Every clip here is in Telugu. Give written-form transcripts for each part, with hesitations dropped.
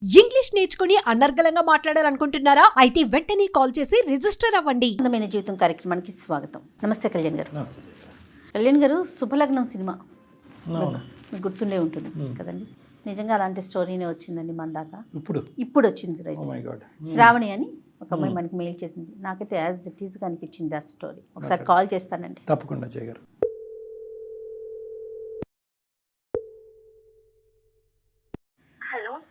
ఇంగ్లీష్ నేర్చుకుని అనర్గళంగా మాట్లాడాలనుకుంటున్నారా? అయితే వెంటనే కాల్ చేసి రిజిస్టర్ అవ్వండి. అందమైన జీవితం కార్యక్రమానికి స్వాగతం. నమస్తే కళ్యాణ్ గారు. నమస్తే. కళ్యాణ్ గారు, శుభలగ్నం సినిమా అవును. మీకు గుర్తుండే ఉంటుంది కదండి. నిజంగా అలాంటి స్టోరీనే వచ్చిందండి మన దాకా. ఇప్పుడు వచ్చింది right. Oh my God. Shravani అని ఒక అమ్మాయి మనకి మెయిల్ చేసింది. నాకైతే యాజ్ ఇట్ ఈస్గా అనిపించింది ఆ స్టోరీ. ఒకసారి కాల్ చేస్తానండి. తప్పకుండా జయ గారు.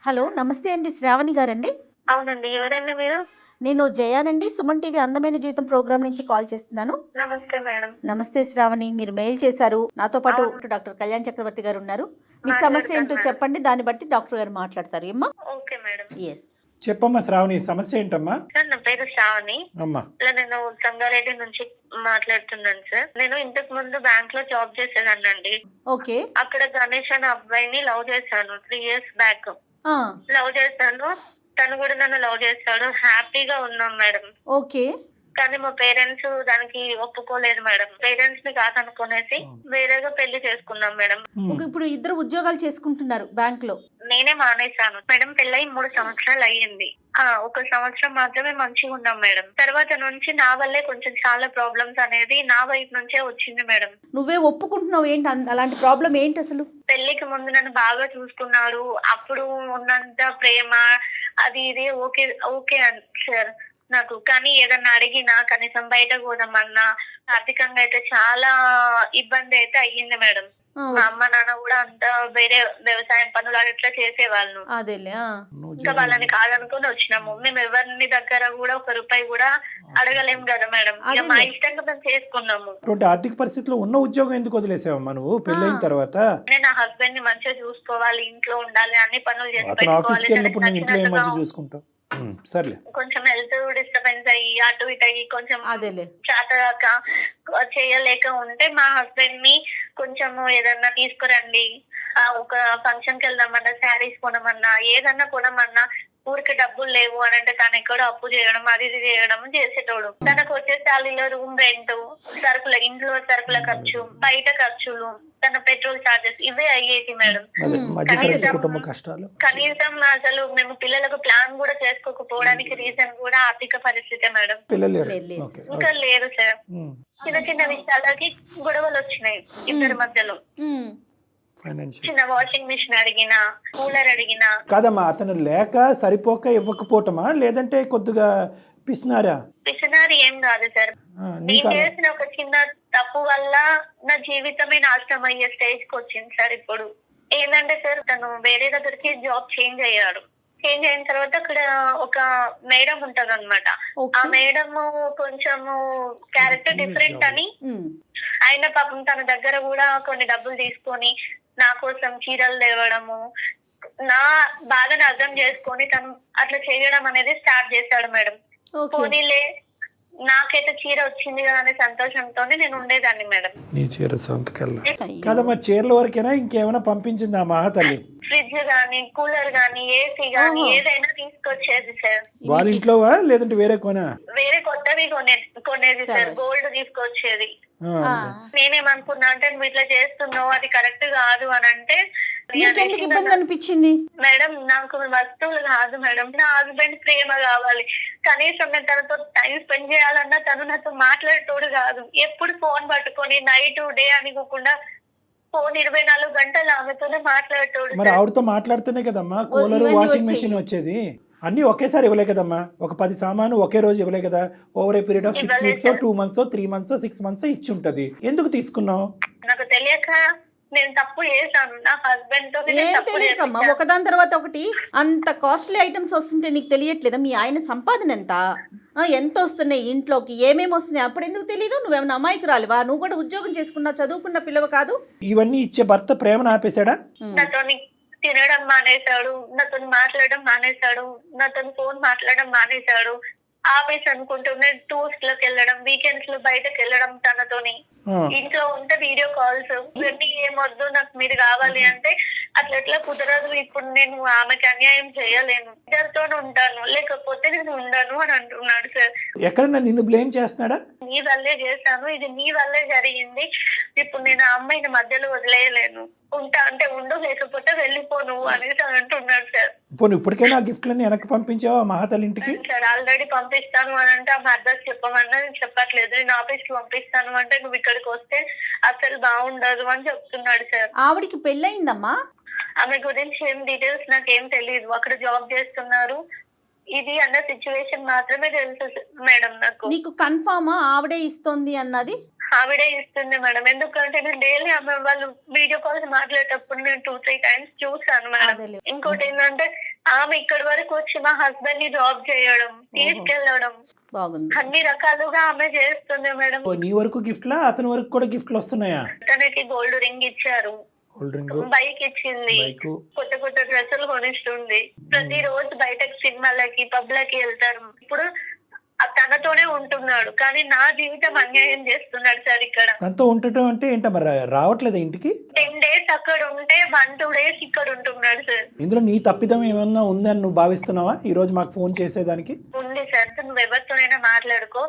హలో, నమస్తే అండి. శ్రావణి గారండి? అవునండి. ఎవరండి మీరు? నేను జయానండి, సుమన్ టీవీ అందమైన జీవితం ప్రోగ్రామ్ నుంచి కాల్ చేస్తున్నాను. నమస్తే మేడం. నమస్తే శ్రావణి, మీరు మెయిల్ చేశారు. నాతో పాటు డాక్టర్ కళ్యాణ్ చక్రవర్తి గారు ఉన్నారు. మీ సమస్య ఏంటో చెప్పండి, దాన్ని బట్టి డాక్టర్ గారు మాట్లాడతారు. ఏమ్మా? Okay madam. ఎస్ చెప్పమ్మా శ్రావణి, సమస్య ఏంటమ్మా? సార్, నా పేరు శ్రావణి. అమ్మా. నేను సంగారెడ్డి నుంచి మాట్లాడుతున్నాను సార్. నేను ఇంతకు ముందు బ్యాంక్ లో జాబ్ చేసేదాన్నండి. ఓకే. అక్కడ గణేష్ అనే అబ్బాయిని లవ్ చేశాను 3 years బ్యాక్. లవ్ చేశాను, తను కూడా నన్ను లవ్ చేస్తాడు. హ్యాపీగా ఉన్నాం మేడం. ఓకే. కానీ మా పేరెంట్స్ దానికి ఒప్పుకోలేదు మేడం. పేరెంట్స్ ని కాదనుకునేసి వేరేగా పెళ్లి చేసుకున్నాం మేడం. ఇప్పుడు ఇద్దరు ఉద్యోగాలు చేసుకుంటున్నారు బ్యాంక్ లో. నేనే మానేశాను మేడం. పెళ్ళయి 3 సంవత్సరాలు అయ్యింది. 1 సంవత్సరం మాత్రమే మంచిగా ఉన్నాం మేడం. తర్వాత నుంచి నా వల్లే కొంచెం చాలా ప్రాబ్లమ్స్ అనేది నా వైపు నుంచే వచ్చింది మేడం. నువ్వే ఒప్పుకుంటున్నావు ఏంటి? అలాంటి ప్రాబ్లం ఏంటి అసలు? పెళ్లికి ముందు నన్ను బాగా చూసుకున్నాడు. అప్పుడు ఉన్నంత ప్రేమ అది ఇది ఓకే ఓకే సార్ నాకు. కానీ ఏదన్నా అడిగినా, కనీసం బయట పోదామన్నా, ఆర్థికంగా అయితే చాలా ఇబ్బంది అయితే అయ్యింది మేడం. మా అమ్మ నాన్న కూడా అంతా వేరే వ్యవసాయం పనులు అట్లా చేసేవాళ్ళు. ఇంకా వాళ్ళని కాదనుకుని వచ్చినాము. మేము ఎవరిని దగ్గర కూడా 1 రూపాయి కూడా అడగలేం కదా మేడం. ఇక మా ఇష్టంగా మేము చేసుకున్నాము. ఆర్థిక పరిస్థితిలో ఉన్న ఉద్యోగం ఎందుకు వదిలేసావమ్మా నువ్వు పెళ్ళైన తర్వాత? నేను నా హస్బెండ్ ని మంచిగా చూసుకోవాలి, ఇంట్లో ఉండాలి, అన్ని పనులు చేసి అతను ఆఫీస్కి వెళ్ళినప్పుడు నేను ఇంట్లో ఏం మంచిగా చూసుకుంటావు? సర్లే. కొంచెం హెల్త్ డిస్టర్బెన్స్ అయ్యి అటు ఇటు అయ్యి కొంచెం చాతగాక చేయలేక ఉంటే మా హస్బెండ్ ని కొంచెం ఏదన్నా తీసుకురండి, ఒక ఫంక్షన్ కి వెళ్దామన్నా, శారీస్ కొనమన్నా, ఏదన్నా కొనమన్నా ఊరికి డబ్బులు లేవు అని అంటే తను ఎక్కడో అప్పు చేయడం, అది ఇది చేయడం చేసేటోడు. తనకు వచ్చే శాలీలో రూమ్ రెంట్, సరుకుల ఇంట్లో సరుకుల ఖర్చు, బయట ఖర్చులు, తన పెట్రోల్ చార్జెస్ ఇవే అయ్యేది మేడం. కనీసం అసలు మేము పిల్లలకు ప్లాన్ కూడా చేసుకోకపోవడానికి రీజన్ కూడా ఆర్థిక పరిస్థితి మేడం. ఇంకా లేదు సార్. చిన్న చిన్న విషయాలకి గొడవలు వచ్చినాయి ఇద్దరి మధ్యలో. చిన్న వాషింగ్ మిషన్ అడిగినా, కూలర్ అడిగినా. కాదమ్మా, అతను లేక సరిపోక ఇవ్వకపోవటమా, లేదంటే కొద్దిగా పిసినారి ఏం కాదు సార్. నేను చేసిన ఒక చిన్న తప్పు వల్ల నా జీవితమే నాశనం అయ్యే స్టేజ్ కి వచ్చింది సార్. ఇప్పుడు ఏంటంటే సార్, తను వేరే దగ్గరికి జాబ్ చేంజ్ అయ్యాడు. చేంజ్ అయిన తర్వాత అక్కడ ఒక మేడం ఉంటది అనమాట. ఆ మేడం కొంచెము క్యారెక్టర్ డిఫరెంట్ అని ఆయన పాపం తన దగ్గర కూడా కొన్ని డబ్బులు తీసుకొని నా కోసం చీరలు తేవడము, నా బాధను అర్థం చేసుకొని తను అట్లా చేయడం అనేది స్టార్ట్ చేశాడు మేడం. పోనీలే, నాకైతే చీర వచ్చింది కదా అనే సంతోషంతోనే నేను ఉండేదాన్ని మేడం. నీ చీర కాదమ్మా, చీరల వరకేనా ఇంకేమైనా పంపించిందా మా తల్లి? ఫ్రిడ్జ్ గానీ, కూలర్ గానీ, ఏసీ గానీ ఏదైనా తీసుకొచ్చేది సార్. వాళ్ళ ఇంట్లోవా లేదంటే వేరే వేరే కొత్తవి కొనేది సార్. గోల్డ్ తీసుకొచ్చేది. నేనేమనుకున్నా అంటే, నువ్వు ఇట్లా చేస్తున్నావు, అది కరెక్ట్ కాదు అని అంటే. ఇబ్బంది అనిపించింది మేడం, నాకు వస్తువులు కాదు మేడం, నా హస్బెండ్ ప్రేమ కావాలి. కనీసం నేను తనతో టైం స్పెండ్ చేయాలన్నా తను నాతో మాట్లాడేటోడు కాదు. ఎప్పుడు ఫోన్ పట్టుకొని నైట్ డే అనుకోకుండా ఫోన్ 24 గంటలు ఆమెతోనే మాట్లాడేటోడు. మరి ఆవిడతో మాట్లాడుతూనే కదమ్మా కూలర్, వాషింగ్ మెషిన్ వచ్చేది. అన్ని ఒకేసారి ఇవ్వలే కదమ్మా, ఒక 10 సామాను ఒకే రోజు ఇవ్వలే కదా. Over a period of 6 weeks, 2 months, 3 months, 6 months ఇచ్చి ఉంటది. ఎందుకు తీసుకున్నావు? నాకు తెలియక నేను తప్పు చేశాను. నా హస్బెండ్ తో తెలియకమ్మా, ఒకదాని తర్వాత ఒకటి అంత కాస్ట్లీ ఐటమ్స్ వస్తుంటే నీకు తెలియట్లేదా? మీ ఆయన సంపాదన ఎంత వస్తున్నాయి, ఇంట్లోకి ఏమేమి వస్తున్నాయి, అప్పుడు ఎందుకు తెలీదు? నువ్వేమన్నా అమాయకురాలివా? నువ్వు కూడా ఉద్యోగం చేసుకున్నా, చదువుకున్న పిల్లవ కాదు. ఇవన్నీ ఇచ్చే భర్త ప్రేమను ఆపేశాడా? నాతో తినడం మానేశాడు, నాతో మాట్లాడడం మానేశాడు, నాతో ఫోన్ మాట్లాడడం మానేశాడు. ఆఫీస్ అనుకుంటూనే టూర్స్ లోకి వెళ్ళడం, వీకెండ్స్ లో బయటకు వెళ్ళడం తనతోని. ఇంట్లో ఉంటే వీడియో కాల్స్. ఇవన్నీ ఏమొద్దు, నాకు మీరు కావాలి అంటే అట్లా ఎట్లా కుదరదు. ఇప్పుడు నేను ఆమెకి అన్యాయం చేయలేను, ఇద్దరితోనే ఉంటాను, లేకపోతే నేను ఉండను అని అంటున్నాడు సార్. ఎక్కడన్నా నిన్ను బ్లేమ్ చేస్తున్నాడా? నీ వల్లే చేశాను, ఇది నీ వల్లే జరిగింది, ఇప్పుడు నేను ఆ అమ్మాయిని మధ్యలో వదిలేయలేను. ఉంటా అంటే ఉండు, లేకపోతే వెళ్ళిపో నువ్వు అనేసి అంటున్నాడు సార్. పోనీ ఇప్పటికైనా ఆ గిఫ్ట్లన్నీ వెనక్కి పంపించావా మహాతల్లి ఇంటికి? సార్ ఆల్రెడీ పంపిస్తాను అని అంటే ఆమె అడ్రస్ చెప్పమన్నా నేను చెప్పట్లేదు. నేను ఆఫీస్ కి పంపిస్తాను అంటే నువ్వు ఇక్కడికి వస్తే అసలు బాగుండదు అని చెప్తున్నాడు సార్. ఆవిడికి పెళ్ళయిందమ్మా? ఆమె గురించి ఏం డీటెయిల్స్ నాకేం తెలియదు. అక్కడ జాబ్ చేస్తున్నారు ఇది అన్న సిచ్యువేషన్ మాత్రమే తెలుసు మేడం నాకు. నీకు కన్ఫామా ఆవిడే ఇస్తోంది అన్నది? ఆవిడే ఇస్తుంది మేడం. ఎందుకంటే నేను డైలీ ఆమె వాళ్ళు వీడియో కాల్స్ మాట్లాడేటప్పుడు నేను 2-3 టైమ్స్ చూసాను మేడం. అదేలే. ఇంకోటి ఏంటంటే ఆమె ఇక్కడి వరకు వచ్చి మా హస్బెండ్ ని జాబ్ చేయడం, తీసుకెళ్లడం, బాగుంది. అన్ని రకాలుగా ఆమె చేస్తుంది మేడం. ఓ, నీ వరకు గిఫ్ట్లా అతని వరకు కూడా గిఫ్ట్లు వస్తున్నాయా? తనకి గోల్డ్ రింగ్ ఇచ్చారు, గోల్డ్ రింగ్, బైక్ ఇచ్చింది, బైక్, కొత్త కొత్త డ్రెస్సులు కొనిస్తుంది. ప్రతి రోజు బయటకు సినిమాలకి పబ్లకి వెళ్తారు. ఇప్పుడు తనతోనే ఉంటున్నాడు కానీ నా జీవితం అన్యాయం చేస్తున్నాడు సార్. ఇక్కడ తనతో ఉండటం అంటే ఏంట మరి రావట్లేదా ఇంటికి? 10 days అక్కడ ఉంటే 1-2 days ఇక్కడ ఉంటున్నాడు సార్. ఇందులో నీ తప్పిదం ఏమన్నా ఉందని నువ్వు భావిస్తున్నావా ఈ రోజు మాకు ఫోన్ చేసేదానికి? ఉంది సార్. నువ్వు ఎవరితోనైనా మాట్లాడుకో,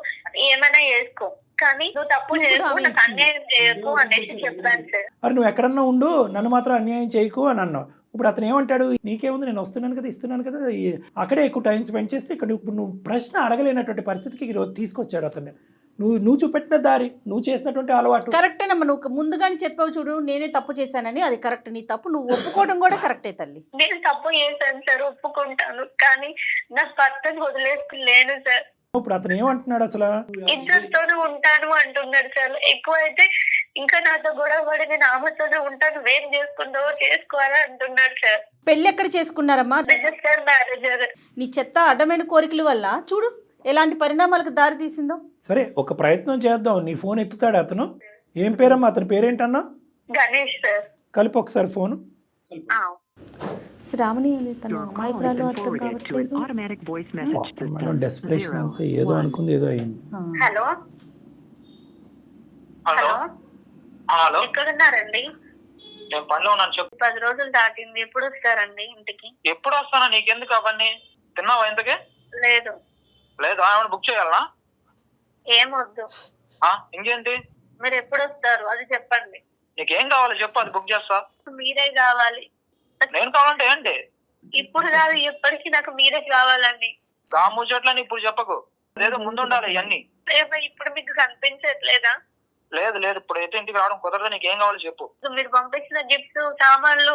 ఏమైనా చేసుకో, కానీ నువ్వు తప్పు చేయకు, నాకు అన్యాయం చేయకు అనేసి చెప్పాను సార్. మరి నువ్వు ఎక్కడన్నా ఉండు, నన్ను మాత్రం అన్యాయం చేయకు అని అన్నావు. ఇప్పుడు అతను ఏమంటాడు? నీకేముంది, నేను వస్తున్నాను కదా, ఇస్తున్నాను కదా, అక్కడే ఎక్కువ టైం స్పెండ్ చేస్తే ఇక్కడ ఇప్పుడు నువ్వు ప్రశ్న అడగలేనటువంటి పరిస్థితికి ఈరోజు తీసుకొచ్చాడు అతన్ని. నువ్వు చూపెట్టిన దారి, నువ్వు చేసినటువంటి అలవాటు కరెక్టేనమ్మా. నువ్వు ముందుగానే చెప్పావు చూడు, నేనే తప్పు చేశానని. అది కరెక్ట్. నీ తప్పు నువ్వు ఒప్పుకోవడం కూడా కరెక్టే తల్లి. నేను తప్పు చేశాను సార్, ఒప్పుకుంటాను. కానీ నా భర్తను వదిలేసుకోలేను సార్. ఇప్పుడు అతను ఏమంటున్నాడు అసలు? ఇద్దరితోనే ఉంటాను అంటున్నాడు సార్. ఎక్కువ అయితే ఇంకా నాతో గొడవ పడి నేను ఆమెతోనే ఉంటాను, వేం చేసుకుంటావో చేసుకోవాలని అంటున్నాడు సార్. పెళ్లి ఎక్కడ చేసుకున్నారమ్మా? రిజిస్టర్ మ్యారేజర్. నీ చెత్త అడ్డమైన కోరికల వల్ల చూడు ఎలాంటి పరిణామాలకు దారి తీసిందో. సరే, ఒక ప్రయత్నం చేద్దాం. నీ ఫోన్ ఎత్తుతాడు అతను. ఏం పేరమ్మా? అతని పేరేంటన్నా? గణేష్ సార్. కలిపి ఒకసారి ఫోను. శ్రావణి తన అమాయకురాలు అర్థం కావట్లేదు. మేడం డెస్పరేషన్ అంతా ఏదో అనుకుంది, ఏదో అయింది. హలో హలో హలో, ఎక్కడున్నారండి? నేను పనిలో ఉన్నాను, చెప్పు. 10 రోజులు దాటింది. ఎప్పుడు వస్తారండి ఇంటికి? ఎప్పుడు వస్తానా? నీకెందుకు అవన్నీ? తిన్నావా ఇంతకే? లేదు. లేదు, ఏమైనా బుక్ చేయాలనా? ఏమొద్దు. ఇంకేంటి? మీరు ఎప్పుడు వస్తారు అది చెప్పండి. నీకేం కావాలి చెప్పు, అది బుక్ చేస్తా. మీరే కావాలి. నేను కావాలంటే ఏంటి? ఇప్పుడు కాదు, ఎప్పటికీ నాకు మీరే కావాలండి. ముచ్చట్లని ఇప్పుడు చెప్పకు, ఏదో ముందుండాలి ఇవన్నీ. ఇప్పుడు మీకు కనిపించట్లేదా? లేదు లేదు, ఇప్పుడు అయితే ఇంటికి రావడం కుదరదు. నీకేం కావాలి చెప్పు. మీరు పంపించిన గిఫ్ట్స్, సామాన్లు,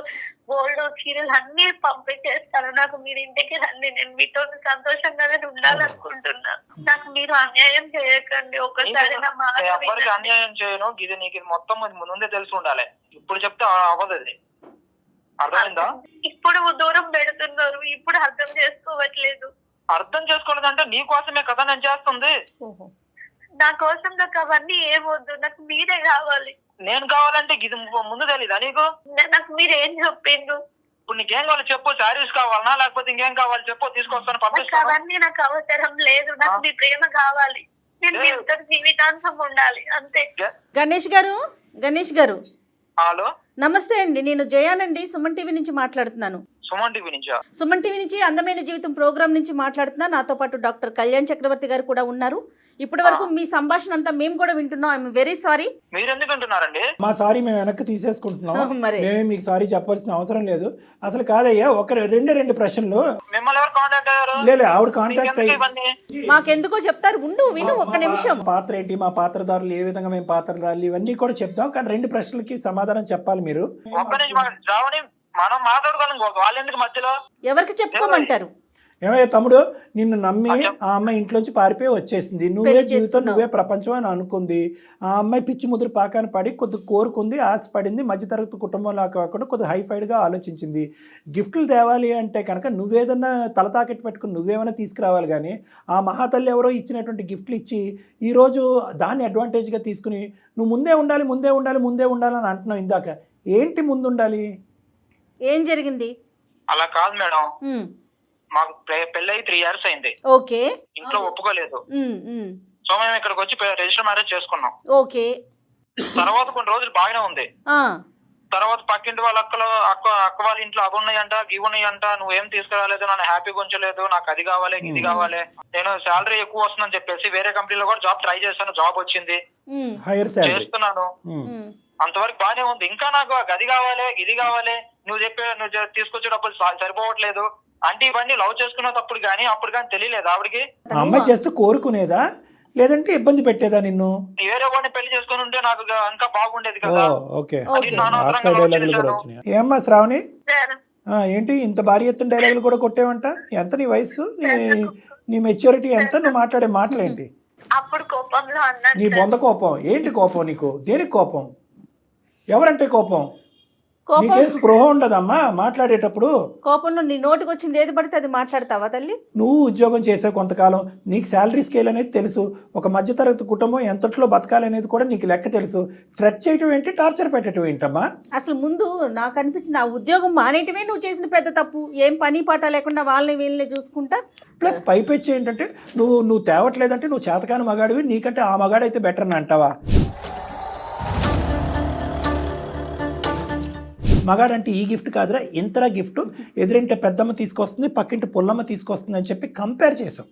గోల్డ్, చీరలు అన్ని పంపించేస్తాను. నాకు మీరు ఇంటికి రండి, నేను మీతో సంతోషంగానే ఉండాలనుకుంటున్నా. నాకు మీరు అన్యాయం చేయకండి. ఒకసారి నా మాట ఎవరికి వినండి. అన్యాయం చేయను. ఇది నీకు మొత్తం ముందే తెలిసి ఉండాలి. ఇప్పుడు చెప్తే అవ్వదు. అది అర్థమైందా? ఇప్పుడు దూరం పెడుతున్నారు, ఇప్పుడు అర్థం చేసుకోవట్లేదు. అర్థం చేసుకోలేదంటే నీ కోసమే కదా నేను చేస్తుంది. నా కోసం నాకు అవన్నీ ఏమొద్దు, నాకు మీరే కావాలి. నేను కావాలంటే ఇది ముందు తెలీదా నీకు? నాకు మీరు ఏం చెప్పిండ్రు? ఇప్పుడు నీకేం కావాలి చెప్పు. శారీస్ కావాలనా లేకపోతే ఇంకేం కావాలి చెప్పు, తీసుకొస్తాను, నాకు పంపిస్తాను. అవన్నీ నాకు అవసరం లేదు. నాకు మీ ప్రేమ కావాలి. నేను మీతో జీవితాంతం ఉండాలి, అంతే. గణేష్ గారు, గణేష్ గారు హలో, నమస్తే అండి. నేను జయానండి, సుమన్ టీవీ నుంచి మాట్లాడుతున్నాను. సుమన్ టీవీ నుంచా? సుమన్ టీవీ నుంచి అందమైన జీవితం ప్రోగ్రామ్ నుంచి మాట్లాడుతున్నా. నాతో పాటు డాక్టర్ కళ్యాణ్ చక్రవర్తి గారు కూడా ఉన్నారు. ఇప్పటి వరకు మీ సంభాషణ అంతా మేము కూడా వింటున్నాం. I'm very sorry. మీరు ఎందుకు అంటున్నారండి? మా సారీ మేము వెనక్కి తీసేసుకుంటున్నాం. మరి మేమే మీకు సారీ చెప్పాల్సిన అవసరం లేదు. అసలు కాదయ్యా, రెండు ప్రశ్నలు. మిమ్మల్ని ఎవరు కాంటాక్ట్ అయ్యారు? లేదు, ఆవిడ కాంటాక్ట్ మీకెందుకు ఇవన్నీ? మాకెందుకో చెప్తారు. ఉండు విను ఒక్క నిమిషం. మా పాత్ర ఏంటి, మా పాత్రదారులు ఏ విధంగా మేము పాత్రదారులు, ఇవన్నీ కూడా చెప్తాం. కానీ 2 ప్రశ్నలకి సమాధానం చెప్పాలి మీరు. ఒక్క నుంచి రావని మనం మాట్లాడుకోవాలి. వాళ్ళు ఎందుకు మధ్యలో? ఎవరికి చెప్పుకోమంటారు? ఏమయ్యా తమ్ముడు, నిన్ను నమ్మి ఆ అమ్మాయి ఇంట్లోంచి పారిపోయి వచ్చేసింది. నువ్వే పెళ్లి జీవితం, చేసుకున్నావు. నువ్వే ప్రపంచం అని అనుకుంది. ఆ అమ్మాయి పిచ్చి ముదురు పాకాన పడి కొద్ది కోరుకుంది, ఆశపడింది. మధ్యతరగతి కుటుంబంలో కాకుండా కొద్ది హైఫైడ్గా ఆలోచించింది. గిఫ్ట్లు తేవాలి అంటే కనుక నువ్వేదన్నా తల తాకెట్టు పెట్టుకుని నువ్వేమైనా తీసుకురావాలి. కానీ ఆ మహాతల్లి ఎవరో ఇచ్చినటువంటి గిఫ్ట్లు ఇచ్చి ఈరోజు దాన్ని అడ్వాంటేజ్గా తీసుకుని నువ్వు ముందే ఉండాలి అని అంటున్నావు. ఇందాక ఏంటి ముందు ఉండాలి? ఏం జరిగింది? అలా కాదు మేడం, మాకు పెళ్ళి 3 years అయింది. ఓకే. ఇంట్లో ఒప్పుకోలేదు. సో మేము ఇక్కడికి వచ్చి రిజిస్టర్ మ్యారేజ్ చేసుకున్నాం. ఓకే. తర్వాత కొన్ని రోజులు బాగానే ఉంది. తర్వాత పక్కింటి వాళ్ళ అక్క వాళ్ళ ఇంట్లో అవి ఉన్నాయంట, ఇవి ఉన్నాయంట, నువ్వేం తీసుకురాలేదు, నన్ను హ్యాపీగా ఉంచలేదు, నాకు అది కావాలి ఇది కావాలి. నేను శాలరీ ఎక్కువ వస్తుందని చెప్పేసి వేరే కంపెనీలో కూడా జాబ్ ట్రై చేశాను. జాబ్ వచ్చింది, హైయర్ శాలరీ చేస్తున్నాను. అంతవరకు బానే ఉంది. ఇంకా నాకు ఆ గది కావాలి, ఇది కావాలి, నువ్వు తీసుకొచ్చే డబ్బులు సరిపోవట్లేదు అంటే ఇవన్నీ లవ్ చేసుకునేటప్పుడు కానీ అప్పుడు కానీ తెలియలేదు ఆవిడకి. ఆ అమ్మాయి చేస్తూ కోరుకునేదా లేదంటే ఇబ్బంది పెట్టేదా నిన్ను? వేరే వాడిని పెళ్లి చేసుకుని ఉంటే నాకు ఇంకా బాగుండేది కదా. ఓకే, అది నానవసరంగా డైలాగులు కూడా వచ్చేసాను. వచ్చినాయి. ఏమ్మా శ్రావణి, సార్ ఏంటి ఇంత భారీ ఎత్తున డైలాగులు కూడా కొట్టేవంట? ఎంత నీ వయసు, నీ మెచ్యూరిటీ ఎంత, నువ్వు మాట్లాడే మాటలేంటి? అప్పుడు కోపంలో అన్నాను నీ సార్. బొంద కోపం ఏంటి? కోపం నీకు దేనికి కోపం? ఎవరంటే కోపం? కోపం నీకే స్పృహ ఉండదమ్మా మాట్లాడేటప్పుడు? కోపంలో నీ నోటికి వచ్చింది ఏది పడితే అది మాట్లాడతావా తల్లి? నువ్వు ఉద్యోగం చేసే కొంతకాలం నీకు శాలరీ స్కేల్ అనేది తెలుసు. ఒక మధ్యతరగతి కుటుంబం ఎంతట్లో బతకాలనేది కూడా నీకు లెక్క తెలుసు. థ్రెట్ చేయటం ఏంటి, టార్చర్ పెట్టడం ఏంటమ్మా? అసలు ముందు నాకు అనిపించింది ఆ ఉద్యోగం మానేయటమే నువ్వు చేసిన పెద్ద తప్పు. ఏం పని పాట లేకుండా వాళ్ళని వీళ్ళని చూసుకుంటా. ప్లస్ పైపెచ్చి ఏంటంటే నువ్వు తేవట్లేదంటే నువ్వు చేతకాని మగాడివి, నీకంటే ఆ మగాడైతే బెటర్ అని అంటావా? మగాడంటే ఈ గిఫ్ట్ కాదురా, ఇంతరా గిఫ్ట్, ఎదురింటే పెద్దమ్మ తీసుకొస్తుంది, పక్కింటి పుల్లమ్మ తీసుకొస్తుంది అని చెప్పి కంపేర్ చేసాం.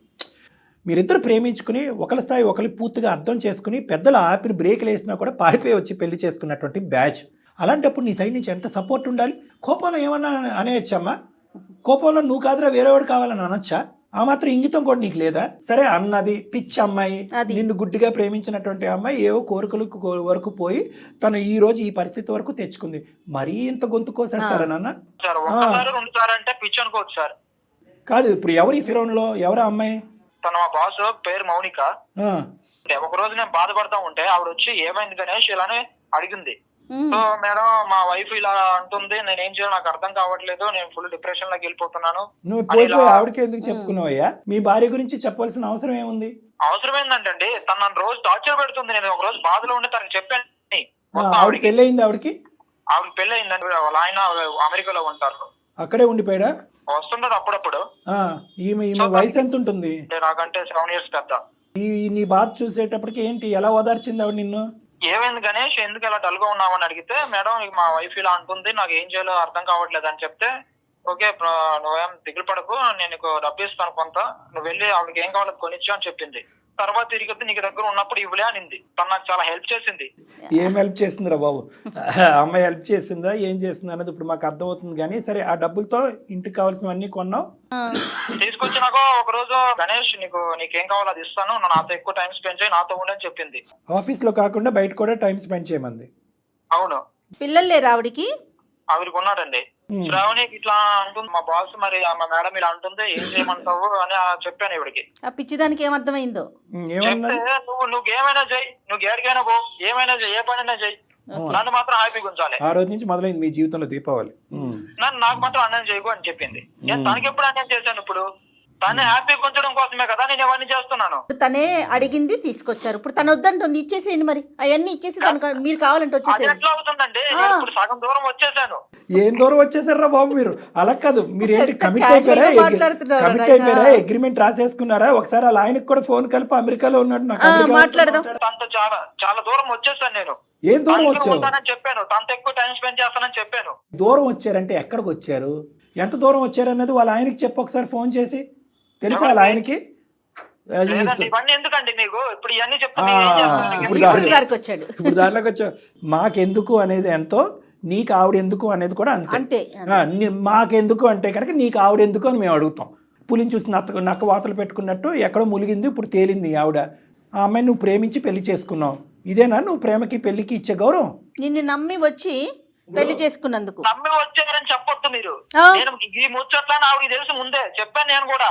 మీరిద్దరు ప్రేమించుకుని ఒకరి స్థాయి ఒకరి పూర్తిగా అర్థం చేసుకుని పెద్దలు ఆపిన బ్రేక్లు వేసినా కూడా పారిపోయి వచ్చి పెళ్లి చేసుకున్నటువంటి బ్యాచ్. అలాంటప్పుడు నీ సైడ్ నుంచి ఎంత సపోర్ట్ ఉండాలి? కోపంలో ఏమన్నా అనేయచ్చమ్మా? కోపంలో నువ్వు కాదురా వేరేవాడు కావాలని అనొచ్చా? ఆ మాత్రం ఇంగితం కూడా నీకు లేదా? సరే అన్నది పిచ్చి అమ్మాయి, నిన్ను గుడ్డిగా ప్రేమించినటువంటి అమ్మాయి ఏవో కోరికలకు వరకు పోయి తను ఈ రోజు ఈ పరిస్థితి వరకు తెచ్చుకుంది. మరీ ఇంత గొంతు కోసేస్తారా నాన్న? సార్ ఒక్కసారి 2 సార్లు అంటే పిచ్చి అనుకోవచ్చు సార్. కాదు, ఇప్పుడు ఎవరి ఫిరోన్లో ఎవరా అమ్మాయి? తన మా బాస్ పేరు మౌనిక. ఒక రోజు నేను బాధపడతా ఉంటే ఆవిడ వచ్చి ఏమైంది గణేష్ ఇలానే అడిగింది. సో మేడం మా వైఫ్ ఇలా అంటుంది, నేను ఏం చేయాలో నాకు అర్థం కావట్లేదు, నేను ఫుల్ డిప్రెషన్ లోకి వెళ్ళిపోతున్నాను. నువ్వు పోయిపోయి ఆవిడకి ఎందుకు చెప్పుకున్నావయ్యా? మీ భార్య గురించి చెప్పాల్సిన అవసరం ఏముంది? అవసరం ఏంటంటే తను నన్ను రోజు టార్చర్ పెడుతుంది. నేను ఒక రోజు బాధలో ఉండి తనకి చెప్పాను. ఆవిడకి పెళ్ళి అయింది? ఆవిడకి పెళ్ళి అయిందండి. వాళ్ళ ఆయన అమెరికాలో ఉంటారు. అక్కడే ఉండిపోయాడా? వస్తుంటది అప్పుడప్పుడు. ఈమె వయసు ఎంత ఉంటుంది? నాకంటే 7 years పెద్ద. నీ బాధ చూసేటప్పటికి ఏంటి, ఎలా ఓదార్చింది ఆవిడ నిన్ను? ఏమైంది గణేష్ ఎందుకు ఇలా డల్ గా ఉన్నావని అడిగితే, మేడం మా వైఫ్ ఇలా అంటుంది, నాకు ఏం చేయాలో అర్థం కావట్లేదు అని చెప్తే, ఓకే నువ్వేం దిగులు పడకు, నేను నీకు డబ్బు ఇస్తాను కొంత, నువ్వు వెళ్ళి ఆవిడకి ఏం కావాలో కొనిచ్చు అని చెప్పింది. తర్వాత తిరిగి నీకు దగ్గర ఉన్నప్పుడు ఇవ్వలే అనింది. తను నాకు చాలా హెల్ప్ చేసింది. ఏం హెల్ప్ చేసిందిరా బాబు? అమ్మాయి హెల్ప్ చేసిందా ఏం చేసింది అన్నది ఇప్పుడు మాకు అర్థమవుతుంది. కానీ సరే, ఆ డబ్బులతో ఇంటికి కావాల్సినవన్నీ కొన్నావు, తీసుకొచ్చినాక ఒక రోజు గణేష్ నీకేం కావాలో అది ఇస్తాను, నాతో ఎక్కువ టైం స్పెండ్ చేయి, నాతో ఉండని చెప్పింది. ఆఫీస్ లో కాకుండా బయట కూడా టైం స్పెండ్ చేయమంది. అవును. పిల్లలు లేరు ఆవిడికి? ఆవిడకి ఉన్నాడండి. శ్రావణికి ఇట్లా అంటుంది మా బాస్, మరి మా మేడం ఇలా అంటుంది, ఏం చేయమంటావు అని చెప్పాను ఇవిడికి. ఆ పిచ్చిదానికి ఏమర్థమైందో చెప్తే, నువ్వు ఏమైనా చెయ్యి, నువ్వు ఏడికైనా పో, ఏమైనా చెయ్యి, ఏ పనైనా చెయ్యి, నన్ను మాత్రం హ్యాపీగా ఉంచాలి. ఆ రోజు నుంచి మొదలైంది మీ జీవితంలో దీపావళి. నాకు మాత్రం అన్యాయం చేయకు అని చెప్పింది. నేను తనకి ఎప్పుడు అన్యాయం చేశాను? ఇప్పుడు తను హ్యాపీగా ఉంచడం కోసమే కదా నేను ఇవన్నీ చేస్తున్నాను. తనే అడిగింది, తీసుకొచ్చారు. ఇప్పుడు తను వద్దంటుంది, ఇచ్చేసేయండి. మరి అవన్నీ ఇచ్చేసి తనకు మీరు కావాలంటే అది వచ్చేసేయండి. ఎట్లా అవుతుందండి? నేను ఇప్పుడు సగం దూరం వచ్చేసాను. ఏం దూరం వచ్చేసారా బాబు మీరు? అలా కాదు, మీరు ఏంటి కమిట్ అయిపోయారా? అగ్రిమెంట్ రాసేసుకున్నారా? ఒకసారి అలా ఆయనకు కూడా ఫోన్ కలిపి అమెరికాలో ఉన్నాడు, నాకు మాట్లాడదాం. తనతో చాలా చాలా దూరం వచ్చేసాను నేను. ఏం దూరం వచ్చావు? చెప్పాను, తనతో ఎక్కువ టైం స్పెండ్ చేస్తానని చెప్పాను. దూరం వచ్చారంటే ఎక్కడికి వచ్చారు, ఎంత దూరం వచ్చారన్నది వాళ్ళ ఆయనకి చెప్పు ఒకసారి ఫోన్ చేసి. తెలుసా వాళ్ళ ఆయనకి? ఇవన్నీ ఎందుకండి మీకు? ఇప్పుడు ఇవన్నీ ఇప్పుడు దాంట్లోకి వచ్చావు. మాకెందుకు అనేది ఎంతో, నీకు ఆవిడ ఎందుకు అనేది కూడా అంతే. మాకెందుకు అంటే కనుక నీకు ఆవిడ ఎందుకు అని మేము అడుగుతాం. పులిని చూసి నక్క వాతలు పెట్టుకున్నట్టు ఎక్కడో ములిగింది, ఇప్పుడు తేలింది ఆవిడ. ఆ అమ్మాయి నువ్వు ప్రేమించి పెళ్లి చేసుకున్నావు. ఇదేనా నువ్వు ప్రేమకి పెళ్లికి ఇచ్చే గౌరవం? నిన్ను నమ్మి వచ్చి పెళ్లి చేసుకున్నందుకు నమ్మి వచ్చారని చెప్పొద్దు మీరు. నేను ఈ ముచ్చట్లని ఆవిడకి తెలుసు ముందే చెప్పాను నేను కూడా.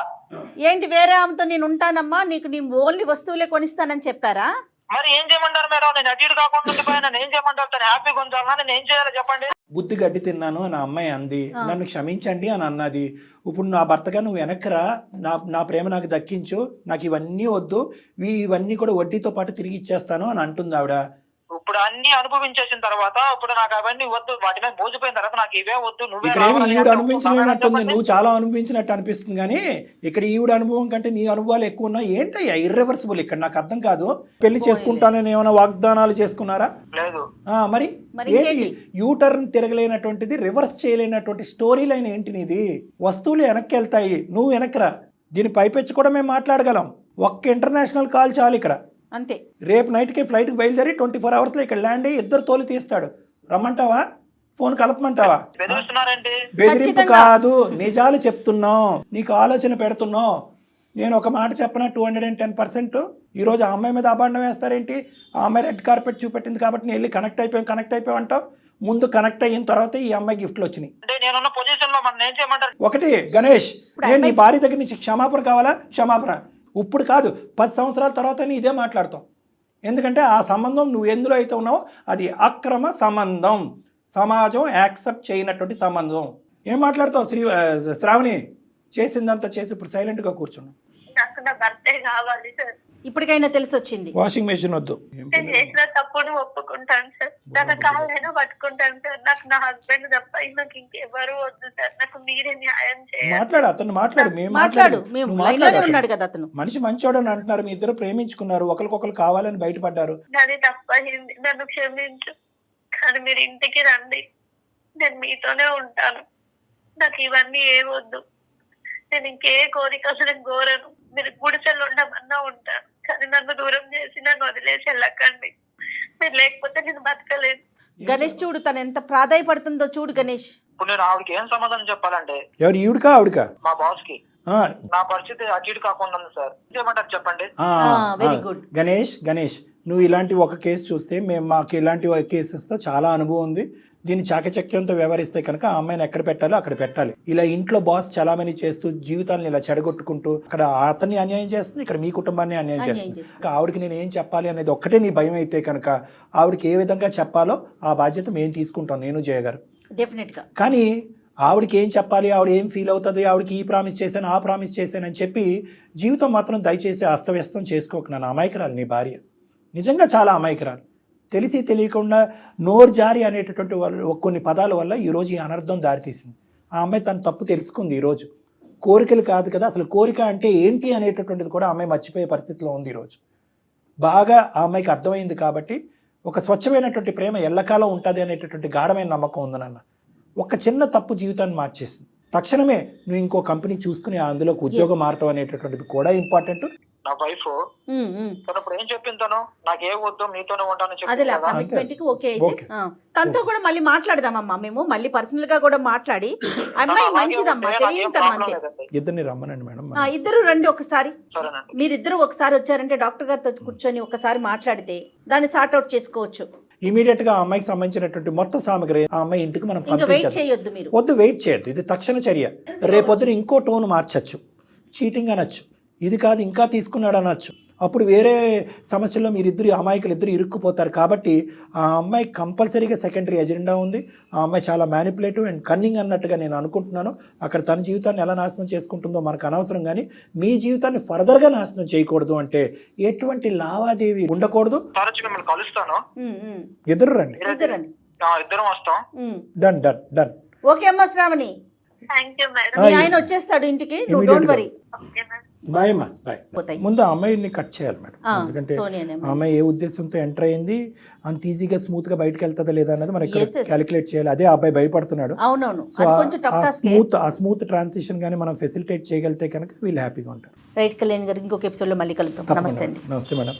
ఏంటి వేరే ఆమెతో నేను ఉంటానమ్మా, నీకు నేను ఓన్లీ వస్తువులే కొనిస్తానని చెప్పారా? మరి ఏం చేయమంటారు మేడం? నేను అటు ఇటు కాకుండా ఉండిపోయినా ఏం చేయమంటారు? తను హ్యాపీగా ఉంచాలన్నా నేను ఏం చేయాలో చెప్పండి. బుద్ధి గడ్డి తిన్నాను అని అమ్మాయి అంది, నన్ను క్షమించండి అని అన్నది. ఇప్పుడు నా భర్తగా నువ్వు వెనక్కిరా, నా ప్రేమ నాకు దక్కించు, నాకు ఇవన్నీ వద్దు, ఇవన్నీ కూడా వడ్డీతో పాటు తిరిగి ఇచ్చేస్తాను అని అంటుంది ఆవిడ. ఇప్పుడు అన్ని అనుభవించేసిన తర్వాత ఇప్పుడు నాకు అవన్నీ వద్దు, వాటి మీద మోసిపోయిన తర్వాత నాకు ఇవే వద్దు, నువ్వే ఈవిడ అనుభవించినట్టుంది, నువ్వు చాలా అనుభవించినట్టు అనిపిస్తుంది. కానీ ఇక్కడ ఈవిడ అనుభవం కంటే నీ అనుభవాలు ఎక్కువ ఉన్నాయి. ఏంటయ్యా ఇర్రివర్సిబుల్ ఇక్కడ? నాకు అర్థం కాదు. పెళ్లి చేసుకుంటానని ఏమైనా వాగ్దానాలు చేసుకున్నారా? లేదు. మరి ఏంటి యూటర్న్ తిరగలేనటువంటిది, రివర్స్ చేయలేనటువంటి స్టోరీ లైన్ ఏంటి నీది? వస్తువులు వెనక్కి వెళ్తాయి, నువ్వు వెనక్కిరా. దీని పైపెచ్చి కూడా మేము మాట్లాడగలం. ఒక్క ఇంటర్నేషనల్ కాల్ చాలు ఇక్కడ. అంతే. రేపు నైట్కి ఫ్లైట్కి బయలుదేరి 24 అవర్స్లో ఇక్కడ ల్యాండ్ అయ్యి ఇద్దరు తోలు తీస్తాడు. రమ్మంటావా? ఫోన్ కలపమంటావా? బెదిరిస్తున్నారేంటి? బెదిరింపు ఖచ్చితంగా. కాదు, నిజాలు చెప్తున్నాం, నీకు ఆలోచన పెడుతున్నాం. నేను ఒక మాట చెప్పనా, 210%. ఈరోజు ఆ అమ్మాయి మీద అబాండం వేస్తారేంటి? ఆ అమ్మాయి రెడ్ కార్పెట్ చూపెట్టింది కాబట్టి నేను వెళ్ళి కనెక్ట్ అయిపోయాం అంటావు. ముందు కనెక్ట్ అయిన తర్వాత ఈ అమ్మాయి గిఫ్ట్లు వచ్చినాయి. అంటే నేనున్న పొజిషన్ లో మనం ఏం చేయమంటారు? ఒకటి గణేష్, ఇప్పుడు నేను నీ అమ్మాయి- భార్య దగ్గర నుంచి క్షమాపణ కావాలా? క్షమాపణ ఇప్పుడు కాదు, 10 సంవత్సరాల తర్వాత ఇదే మాట్లాడతాం. ఎందుకంటే ఆ సంబంధం నువ్వు ఎందులో అయితే ఉన్నావో అది అక్రమ సంబంధం, సమాజం యాక్సెప్ట్ చేయనటువంటి సంబంధం. ఏం మాట్లాడతావు శ్రావణి? చేసిందంతా చేసి ఇప్పుడు సైలెంట్గా కూర్చున్నావు. నాకు నా భర్తే కావాలి సార్. ఇప్పటికైనా తెలిసి వచ్చింది. వాషింగ్ మెషిన్ వద్దు. నేను చేసిన తప్పును ఒప్పుకుంటాను సార్. తన కాళ్ళైనా పట్టుకుంటాను సార్. నాకు నా హస్బెండ్ తప్ప నాకు ఇంకెవరు వద్దు సార్. నాకు మీరే న్యాయం చేయాలి. మాట్లాడు, అతను మాట్లాడు. మేము మాట్లాడు, మాట్లాడు, మేము నువ్వు లైన్ లోనే మాట్లాడు. ఉన్నాడు కదా అతను. మనిషి మంచోడు అని అంటున్నారు, మీ ఇద్దరు ప్రేమించుకున్నారు, ఒకరికొకరు కావాలని బయటపడ్డారు. నాది తప్పయింది, నన్ను క్షమించు. కానీ మీరు ఇంటికి రండి, నేను మీతోనే ఉంటాను. నాకు ఇవన్నీ ఏ వద్దు. నేను ఇంకే కోరిక అసలు కోరను. మీరు గుడిసెలు ఉండమన్నా ఉంటాను, కానీ నన్ను దూరం చేసి నన్ను వదిలేసి వెళ్ళకండి. మీరు లేకపోతే నేను బతకలేదు. గణేష్ చూడు, తను ఎంత ప్రాధాయపడుతుందో చూడు గణేష్. ఇప్పుడు నేను ఆవిడకి ఏం సమాధానం చెప్పాలంటే, ఎవరు, ఈవిడికా ఆవిడకా? మా బాస్ కి ఆ, నా పరిస్థితి అటు ఇటు కాకుండా ఉంది సార్. ఏం చేయమంటారు చెప్పండి? ఆ, వెరీ ఆ. గుడ్. గణేష్, నువ్వు ఇలాంటి ఒక కేసు చూస్తే మాకు ఇలాంటి కేసెస్తో చాలా అనుభవం ఉంది. దీన్ని చాకచక్యంతో వ్యవహరిస్తే కనుక ఆ అమ్మాయిని ఎక్కడ పెట్టాలో అక్కడ పెట్టాలి. ఇలా ఇంట్లో బాస్ చలామణి చేస్తూ జీవితాన్ని ఇలా చెడగొట్టుకుంటూ అక్కడ అతన్ని అన్యాయం చేస్తుంది, ఇక్కడ మీ కుటుంబాన్ని అన్యాయం చేస్తుంది. ఆవిడకి నేను ఏం చెప్పాలి అనేది ఒక్కటే నీ భయం అయితే కనుక ఆవిడకి ఏ విధంగా చెప్పాలో ఆ బాధ్యత మేము తీసుకుంటాం, నేను జయగారు. డెఫినెట్ గా. కానీ ఆవిడకి ఏం చెప్పాలి, ఆవిడ ఏం ఫీల్ అవుతుంది, ఆవిడకి ఈ ప్రామిస్ చేశాను ఆ ప్రామిస్ చేశాను అని చెప్పి జీవితం మాత్రం దయచేసి అస్తవ్యస్తం చేసుకోకు. నన్ను అమాయకురాలు నీ భార్య, నిజంగా చాలా అమాయకురాలు. తెలిసి తెలియకుండా నోరు జారి అనేటటువంటి కొన్ని పదాల వల్ల ఈరోజు ఈ అనర్థం దారితీసింది. ఆ అమ్మాయి తన తప్పు తెలుసుకుంది. ఈరోజు కోరికలు కాదు కదా, అసలు కోరిక అంటే ఏంటి అనేటటువంటిది కూడా ఆ అమ్మాయి మర్చిపోయే పరిస్థితిలో ఉంది. ఈరోజు బాగా ఆ అమ్మాయికి అర్థమైంది కాబట్టి ఒక స్వచ్ఛమైనటువంటి ప్రేమ ఎల్లకాలం ఉంటుంది అనేటటువంటి గాఢమైన నమ్మకం ఉంది నాన్న. ఒక చిన్న తప్పు జీవితాన్ని మార్చేసింది. తక్షణమే నువ్వు ఇంకో కంపెనీ చూసుకుని అందులోకి ఉద్యోగం మారటం అనేటటువంటిది కూడా ఇంపార్టెంట్. నా వైఫ్ తను ఇప్పుడు ఏం చెప్పింది, తను నాకే వద్దు మీతోనే ఉంటానని అదే చెప్పింది కదా. కమిట్మెంట్ కి ఓకే అయితే ఓకే. తనతో కూడా మళ్ళీ మాట్లాడదామమ్మా, మేము మళ్ళీ పర్సనల్ గా కూడా మాట్లాడి. అమ్మాయి మంచిదమ్మా, తెలియని తను అంతే. ఇద్దరిని రమ్మనండి మేడం. ఇద్దరు రండి ఒకసారి. సరేనండి. మీరిద్దరు ఒకసారి వచ్చారంటే డాక్టర్ గారితో కూర్చొని ఒకసారి మాట్లాడితే దాన్ని సార్ట్ అవుట్ చేసుకోవచ్చు. ఇమీడియట్ గా ఆ అమ్మాయికి సంబంధించినటువంటి మొత్తం సామగ్రి ఆ అమ్మాయి ఇంటికి మనం ఇంకా వెయిట్ పంపించాలి. చేయొద్దు మీరు. వద్దు, వెయిట్ చేయొద్దు. ఇది తక్షణ చర్య. రేపొద్దున ఇంకో టోన్ మార్చచ్చు, చీటింగ్ అనొచ్చు, ఇది కాదు ఇంకా తీసుకున్నాడు అనొచ్చు. అప్పుడు వేరే సమస్యల్లో మీరిద్దరు అమాయకులు ఇద్దరు ఇరుక్కుపోతారు. కాబట్టి ఆ అమ్మాయి కంపల్సరీగా సెకండరీ ఎజెండా ఉంది. ఆ అమ్మాయి చాలా మ్యానిపులేటివ్ అండ్ కన్నింగ్ అన్నట్టుగా నేను అనుకుంటున్నాను. అక్కడ తన జీవితాన్ని ఎలా నాశనం చేసుకుంటుందో మనకు అనవసరం, కానీ మీ జీవితాన్ని ఫర్దర్గా నాశనం చేయకూడదు అంటే ఎటువంటి లావాదేవీ ఉండకూడదు. తరచు మిమ్మల్ని కలుస్తాను. ఇద్దరు రండి. ఇద్దరు రండి. ఇద్దరం వస్తాం. Done done done. ఓకే అమ్మా శ్రావణి, థ్యాంక్ యూ మేడం. మీ ఆయన వచ్చేస్తాడు ఇంటికి, నువ్వు don't worry. Okay madam. Bye అమ్మా, బాయ్. పోతాయి. ముందు ఆ అమ్మాయిని కట్ చేయాలి మేడం. ఎందుకంటే ఆ అమ్మాయి ఏ ఉద్దేశంతో ఎంటర్ అయింది, అంత ఈజీగా స్మూత్ గా బయటకు వెళ్తుందా లేదా అన్నది మనం ఇక్కడ Yes, yes. క్యాలిక్యులేట్ చేయాలి. అదే ఆ అబ్బాయి భయపడుతున్నాడు. అవునవును, సో అది కొంచెం టఫ్ టాస్క్. ఆ స్మూత్ ట్రాన్సిషన్ కానీ మనం ఫెసిలిటేట్ చేయగలిగితే కనుక వీళ్ళు హ్యాపీగా ఉంటారు. రైట్ కళ్యాణ్ గారు, ఇంకొక ఎపిసోడ్ లో మళ్ళీ కలుద్దాం. నమస్తే అండి. నమస్తే మేడం.